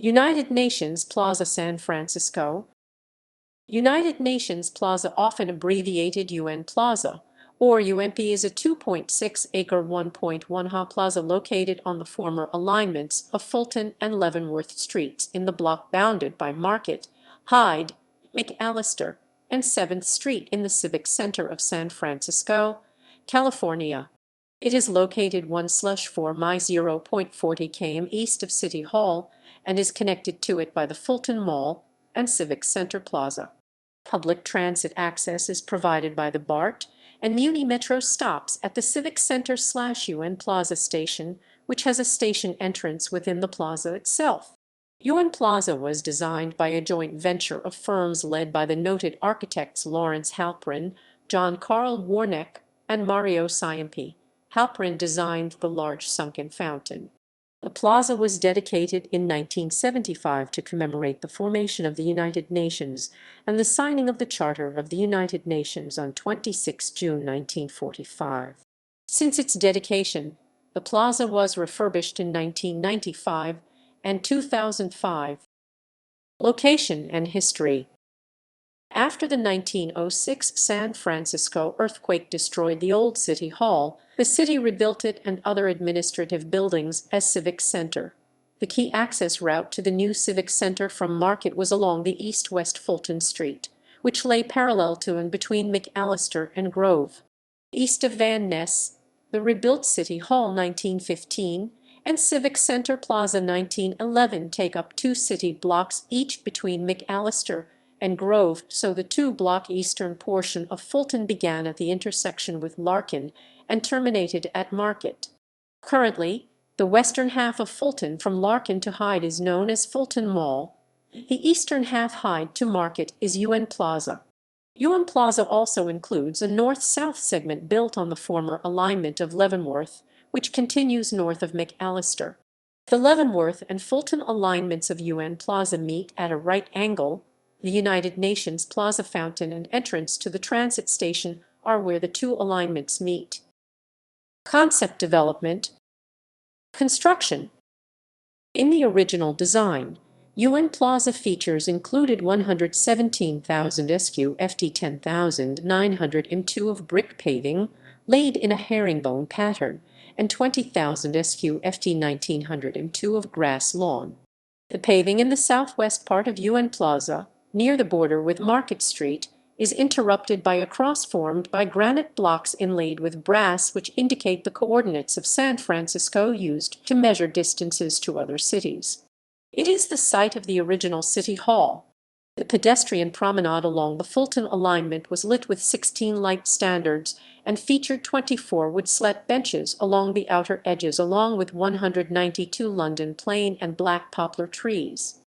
United Nations Plaza, San Francisco. United Nations Plaza, often abbreviated UN Plaza, or UMP, is a 2.6-acre 1.1-ha plaza located on the former alignments of Fulton and Leavenworth Streets in the block bounded by Market, Hyde, McAllister, and 7th Street in the Civic Center of San Francisco, California. It is located 1/4 mi 0.40 km east of City Hall and is connected to it by the Fulton Mall and Civic Center Plaza. Public transit access is provided by the BART and Muni Metro stops at the Civic Center/UN Plaza station, which has a station entrance within the plaza itself. UN Plaza was designed by a joint venture of firms led by the noted architects Lawrence Halprin, Carl Warnecke, and Mario Ciampi. Halprin designed the large sunken fountain. The plaza was dedicated in 1975 to commemorate the formation of the United Nations and the signing of the Charter of the United Nations on 26 June 1945. Since its dedication, the plaza was refurbished in 1995 and 2005. Location and history. After the 1906 San Francisco earthquake destroyed the old City Hall, the city rebuilt it and other administrative buildings as Civic Center. The key access route to the new Civic Center from Market was along the east-west Fulton Street, which lay parallel to and between McAllister and Grove. East of Van Ness, the rebuilt City Hall 1915 and Civic Center Plaza 1911 take up 2 city blocks each between McAllister and Grove, so the 2-block eastern portion of Fulton began at the intersection with Larkin and terminated at Market. Currently, the western half of Fulton from Larkin to Hyde is known as Fulton Mall. The eastern half, Hyde to Market, is UN Plaza. UN Plaza also includes a north-south segment built on the former alignment of Leavenworth, which continues north of McAllister. The Leavenworth and Fulton alignments of UN Plaza meet at a right angle. The United Nations Plaza fountain and entrance to the transit station are where the 2 alignments meet. Concept development. Construction. In the original design, UN Plaza features included 117,000 sq ft 10,902 of brick paving laid in a herringbone pattern and 20,000 sq ft 1,902 of grass lawn. The paving in the southwest part of UN Plaza, near the border with Market Street, is interrupted by a cross formed by granite blocks inlaid with brass which indicate the coordinates of San Francisco used to measure distances to other cities. It is the site of the original City Hall. The pedestrian promenade along the Fulton alignment was lit with 16 light standards and featured 24 wood slat benches along the outer edges along with 192 London plane and black poplar trees.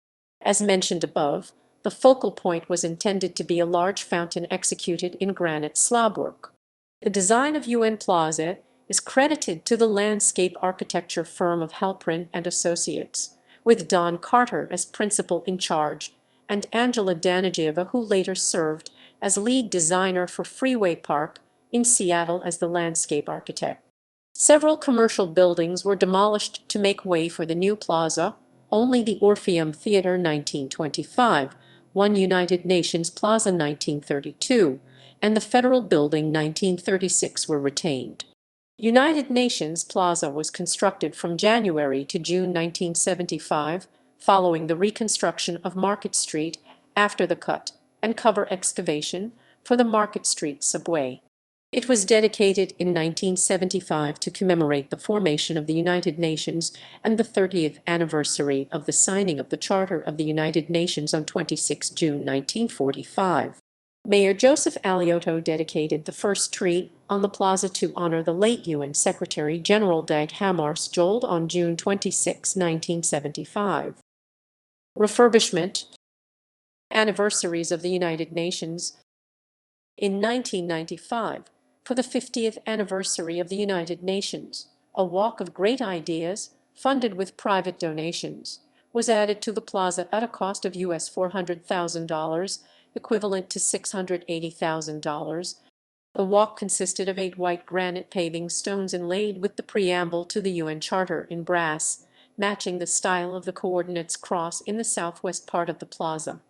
As mentioned above, the focal point was intended to be a large fountain executed in granite slabwork. The design of UN Plaza is credited to the landscape architecture firm of Halprin and Associates, with Don Carter as principal in charge, and Angela Danigieva, who later served as lead designer for Freeway Park in Seattle, as the landscape architect. Several commercial buildings were demolished to make way for the new plaza. Only the Orpheum Theater 1925, One United Nations Plaza 1932, and the Federal Building 1936 were retained. United Nations Plaza was constructed from January to June 1975, following the reconstruction of Market Street after the cut and cover excavation for the Market Street subway. It was dedicated in 1975 to commemorate the formation of the United Nations and the 30th anniversary of the signing of the Charter of the United Nations on 26 June 1945. Mayor Joseph Alioto dedicated the first tree on the plaza to honor the late UN Secretary-General Dag Hammarskjöld on June 26, 1975. Refurbishment. Anniversaries of the United Nations. In 1995, for the 50th anniversary of the United Nations, a Walk of Great Ideas, funded with private donations, was added to the plaza at a cost of US $400,000, equivalent to $680,000. The walk consisted of 8 white granite paving stones inlaid with the preamble to the UN Charter in brass, matching the style of the coordinates cross in the southwest part of the plaza.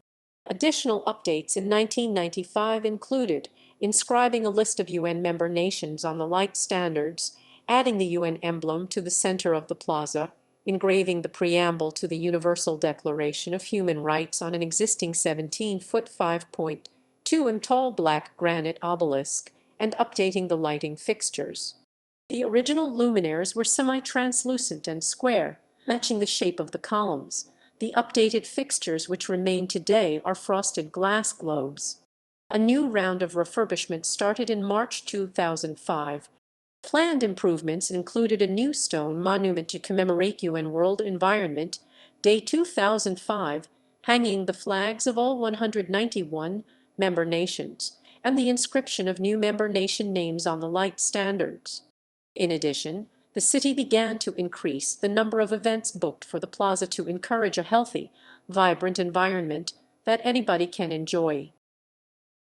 Additional updates in 1995 included inscribing a list of UN member nations on the light standards, adding the UN emblem to the center of the plaza, engraving the preamble to the Universal Declaration of Human Rights on an existing 17-foot 5.2 tall black granite obelisk, and updating the lighting fixtures. The original luminaires were semi-translucent and square, matching the shape of the columns. The updated fixtures which remain today are frosted glass globes. A new round of refurbishment started in March 2005. Planned improvements included a new stone monument to commemorate UN World Environment Day 2005, hanging the flags of all 191 member nations, and the inscription of new member nation names on the light standards. In addition, the city began to increase the number of events booked for the plaza to encourage a healthy, vibrant environment that anybody can enjoy.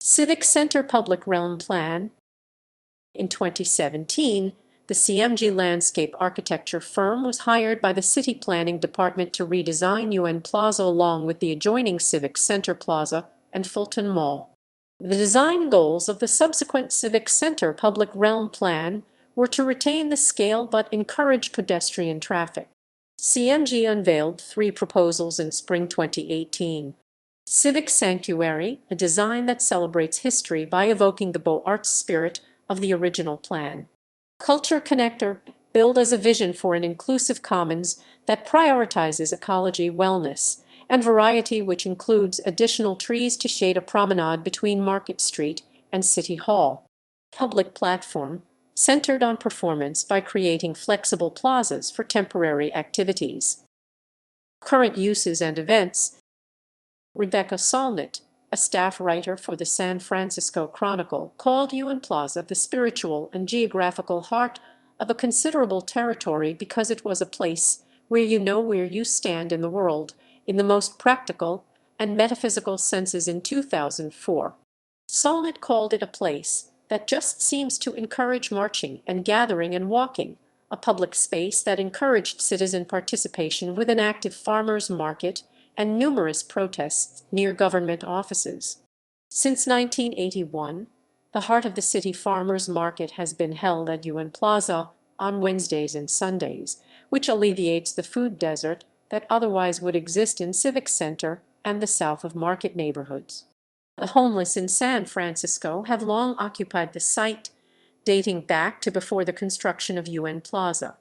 Civic Center Public Realm Plan. In 2017, the CMG landscape architecture firm was hired by the City Planning Department to redesign UN Plaza along with the adjoining Civic Center Plaza and Fulton Mall. The design goals of the subsequent Civic Center Public Realm Plan were to retain the scale but encourage pedestrian traffic. CMG unveiled 3 proposals in spring 2018. Civic Sanctuary, a design that celebrates history by evoking the Beaux Arts spirit of the original plan. Culture Connector, billed as a vision for an inclusive commons that prioritizes ecology, wellness, and variety, which includes additional trees to shade a promenade between Market Street and City Hall. Public Platform, centered on performance by creating flexible plazas for temporary activities. Current uses and events. Rebecca Solnit, a staff writer for the San Francisco Chronicle, called UN Plaza the spiritual and geographical heart of a considerable territory because it was a place where you know where you stand in the world, in the most practical and metaphysical senses in 2004. Solnit called it a place that just seems to encourage marching and gathering and walking, a public space that encouraged citizen participation with an active farmers' market and numerous protests near government offices. Since 1981, the heart of the city farmers' market has been held at UN Plaza on Wednesdays and Sundays, which alleviates the food desert that otherwise would exist in Civic Center and the south of Market neighborhoods. The homeless in San Francisco have long occupied the site, dating back to before the construction of UN Plaza.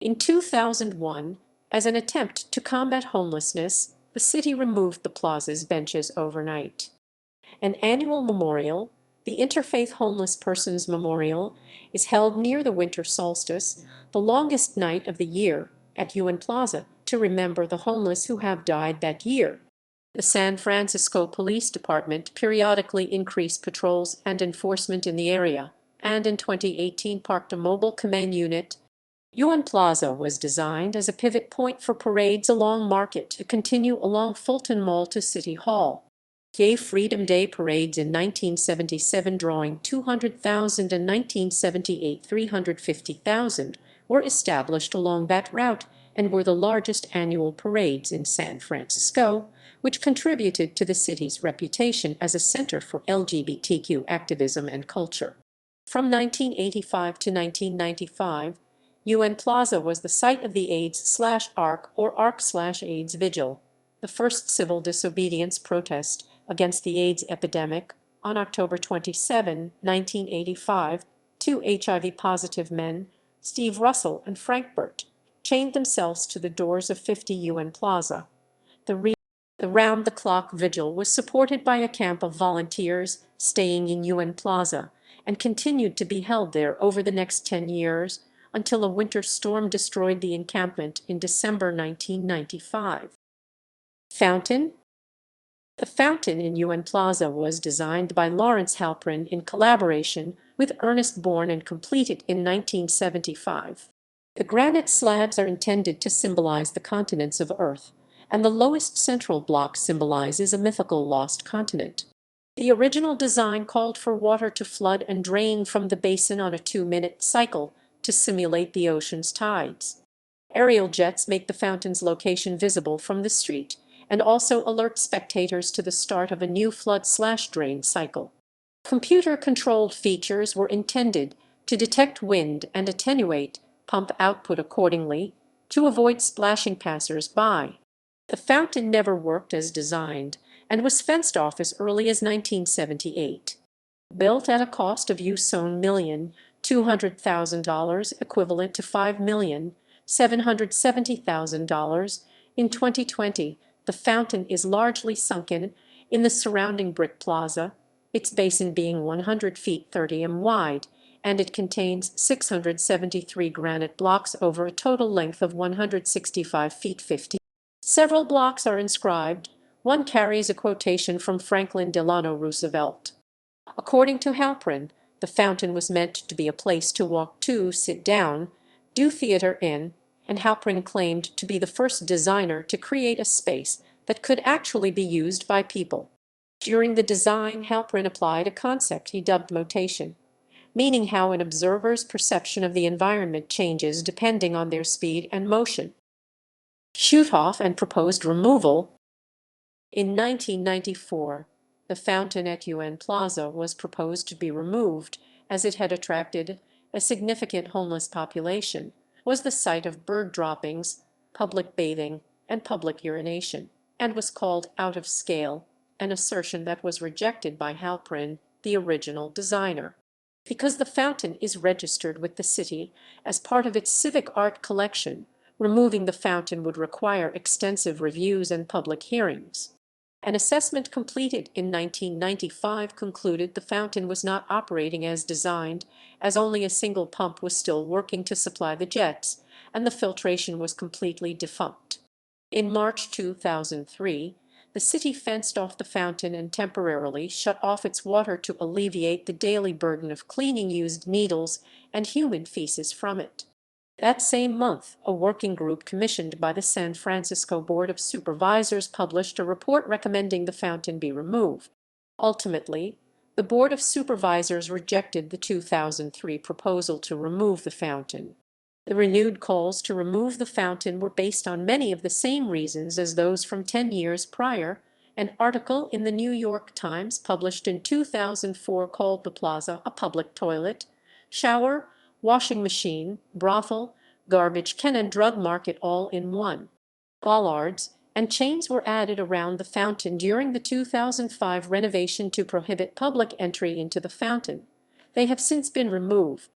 In 2001, as an attempt to combat homelessness, the city removed the plaza's benches overnight. An annual memorial, the Interfaith Homeless Persons Memorial, is held near the winter solstice, the longest night of the year, at UN Plaza to remember the homeless who have died that year. The San Francisco Police Department periodically increased patrols and enforcement in the area, and in 2018 parked a mobile command unit. UN Plaza was designed as a pivot point for parades along Market to continue along Fulton Mall to City Hall. Gay Freedom Day parades in 1977 drawing 200,000 and 1978 350,000 were established along that route and were the largest annual parades in San Francisco, which contributed to the city's reputation as a center for LGBTQ activism and culture. From 1985 to 1995, UN Plaza was the site of the AIDS/ARC or ARC/AIDS Vigil, the first civil disobedience protest against the AIDS epidemic. On October 27, 1985, 2 HIV-positive men, Steve Russell and Frank Burt, chained themselves to the doors of 50 UN Plaza. The round-the-clock vigil was supported by a camp of volunteers staying in UN Plaza and continued to be held there over the next 10 years until a winter storm destroyed the encampment in December 1995. Fountain. The fountain in UN Plaza was designed by Lawrence Halprin in collaboration with Ernest Bourne and completed in 1975. The granite slabs are intended to symbolize the continents of Earth, and the lowest central block symbolizes a mythical lost continent. The original design called for water to flood and drain from the basin on a 2-minute cycle to simulate the ocean's tides. Aerial jets make the fountain's location visible from the street and also alert spectators to the start of a new flood/drain cycle. Computer-controlled features were intended to detect wind and attenuate pump output accordingly to avoid splashing passers-by. The fountain never worked as designed and was fenced off as early as 1978. Built at a cost of US$1,200,000, equivalent to $5,770,000 in 2020, the fountain is largely sunken in the surrounding brick plaza, its basin being 100 feet 30 m wide, and it contains 673 granite blocks over a total length of 165 feet 50. Several blocks are inscribed. One carries a quotation from Franklin Delano Roosevelt. According to Halprin, the fountain was meant to be a place to walk to, sit down, do theater in, and Halprin claimed to be the first designer to create a space that could actually be used by people. During the design, Halprin applied a concept he dubbed motation, meaning how an observer's perception of the environment changes depending on their speed and motion. Shoot-off and proposed removal. In 1994, the fountain at UN Plaza was proposed to be removed as it had attracted a significant homeless population, was the site of bird droppings, public bathing, and public urination, and was called out of scale, an assertion that was rejected by Halprin, the original designer. Because the fountain is registered with the city as part of its civic art collection, removing the fountain would require extensive reviews and public hearings. An assessment completed in 1995 concluded the fountain was not operating as designed, as only a single pump was still working to supply the jets, and the filtration was completely defunct. In March 2003, the city fenced off the fountain and temporarily shut off its water to alleviate the daily burden of cleaning used needles and human feces from it. That same month, a working group commissioned by the San Francisco Board of Supervisors published a report recommending the fountain be removed. Ultimately, the Board of Supervisors rejected the 2003 proposal to remove the fountain. The renewed calls to remove the fountain were based on many of the same reasons as those from 10 years prior. An article in the New York Times published in 2004 called the plaza a public toilet, shower, washing machine, brothel, garbage can and drug market all in one. Bollards and chains were added around the fountain during the 2005 renovation to prohibit public entry into the fountain. They have since been removed.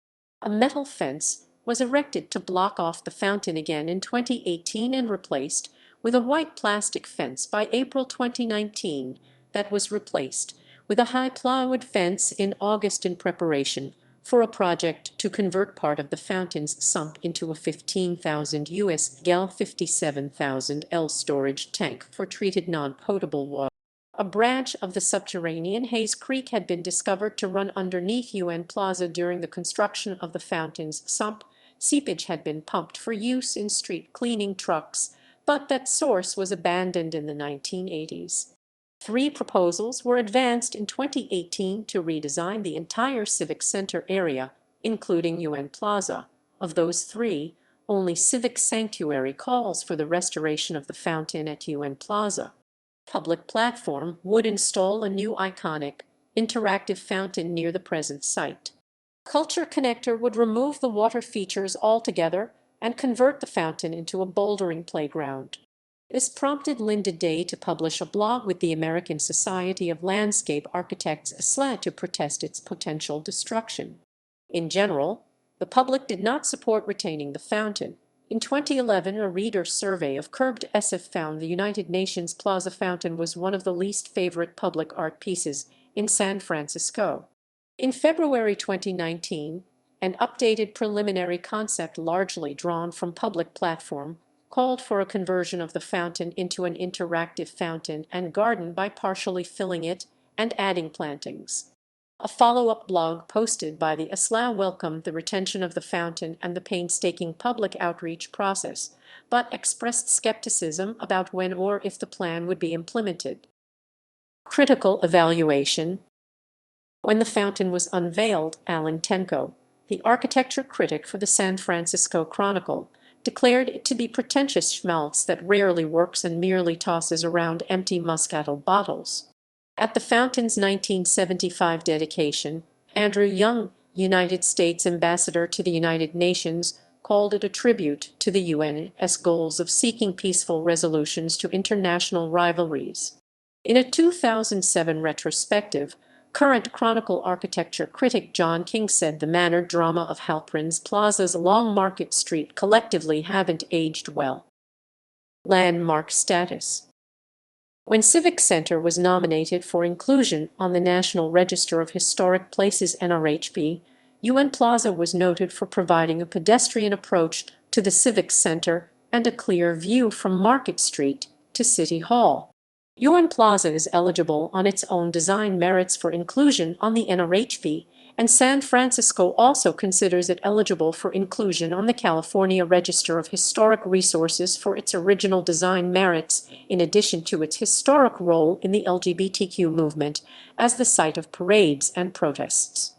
A metal fence was erected to block off the fountain again in 2018 and replaced with a white plastic fence by April 2019 that was replaced with a high plywood fence in August in preparation for a project to convert part of the fountain's sump into a 15,000 US gallon 57,000 L storage tank for treated non-potable water. A branch of the subterranean Hayes Creek had been discovered to run underneath UN Plaza during the construction of the fountain's sump. Seepage had been pumped for use in street cleaning trucks, but that source was abandoned in the 1980s. 3 proposals were advanced in 2018 to redesign the entire Civic Center area, including UN Plaza. Of those 3, only Civic Sanctuary calls for the restoration of the fountain at UN Plaza. Public Platform would install a new iconic, interactive fountain near the present site. Culture Connector would remove the water features altogether and convert the fountain into a bouldering playground. This prompted Linda Day to publish a blog with the American Society of Landscape Architects (ASLA) to protest its potential destruction. In general, the public did not support retaining the fountain. In 2011, a reader survey of Curbed SF found the United Nations Plaza fountain was one of the least favorite public art pieces in San Francisco. In February 2019, an updated preliminary concept largely drawn from Public Platform called for a conversion of the fountain into an interactive fountain and garden by partially filling it and adding plantings. A follow-up blog posted by the ASLA welcomed the retention of the fountain and the painstaking public outreach process, but expressed skepticism about when or if the plan would be implemented. Critical evaluation. When the fountain was unveiled, Alan Tenko, the architecture critic for the San Francisco Chronicle, declared it to be pretentious schmaltz that rarely works and merely tosses around empty Muscatel bottles. At the fountain's 1975 dedication, Andrew Young, United States Ambassador to the United Nations, called it a tribute to the UN's goals of seeking peaceful resolutions to international rivalries. In a 2007 retrospective, current Chronicle architecture critic John King said the manner drama of Halprin's plazas along Market Street collectively haven't aged well. Landmark status. When Civic Center was nominated for inclusion on the National Register of Historic Places (NRHP), UN Plaza was noted for providing a pedestrian approach to the Civic Center and a clear view from Market Street to City Hall. UN Plaza is eligible on its own design merits for inclusion on the NRHP, and San Francisco also considers it eligible for inclusion on the California Register of Historic Resources for its original design merits, in addition to its historic role in the LGBTQ movement as the site of parades and protests.